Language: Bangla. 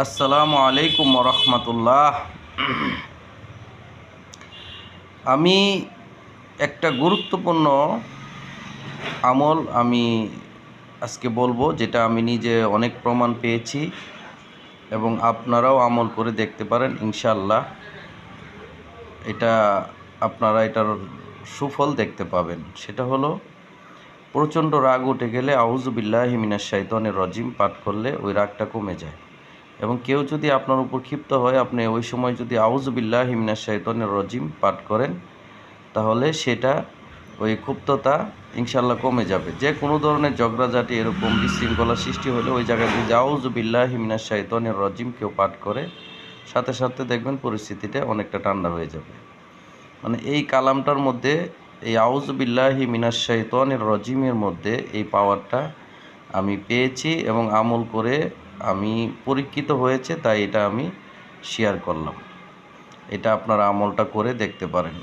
আসসালামু আলাইকুম রহমতুল্লাহ। আমি একটা গুরুত্বপূর্ণ আমল আজকে বলবো, যেটা আমি নিজে অনেক প্রমাণ পেয়েছি এবং আপনারাও আমল করে দেখতে পারেন ইনশাআল্লাহ। এটার সুফল দেখতে পাবেন। সেটা হলো, প্রচণ্ড রাগ উঠে গেলে আউযু বিল্লাহি মিনাশ শাইতানির রাজিম পাঠ করলে ওই রাগটা কমে যায়। এবং কেউ যদি আপনার উপর ক্ষিপ্ত হয়, আপনি ওই সময় যদি আউযু বিল্লাহি মিনাশ শাইতানির রাজিম পাঠ করেন, তাহলে সেটা ওই ক্ষুব্ধতা ইনশাল্লাহ কমে যাবে। যে কোনো ধরনের ঝগড়াঝাটি এরকম বিশৃঙ্খলা সৃষ্টি হলে ওই জায়গায় যদি আউযু বিল্লাহি মিনাশ শাইতানির রাজিম কেউ পাঠ করে, সাথে সাথে দেখবেন পরিস্থিতিটা অনেকটা ঠান্ডা হয়ে যাবে। মানে এই কালামটার মধ্যে, এই আউযু বিল্লাহি মিনাশ শাইতানির রাজিমের মধ্যে এই পাওয়ারটা আমি পেয়েছি এবং আমল করে আমি পরীক্ষিত হয়েছে, তাই এটা আমি শেয়ার করলাম। এটা আপনারা আমলটা করে দেখতে পারেন।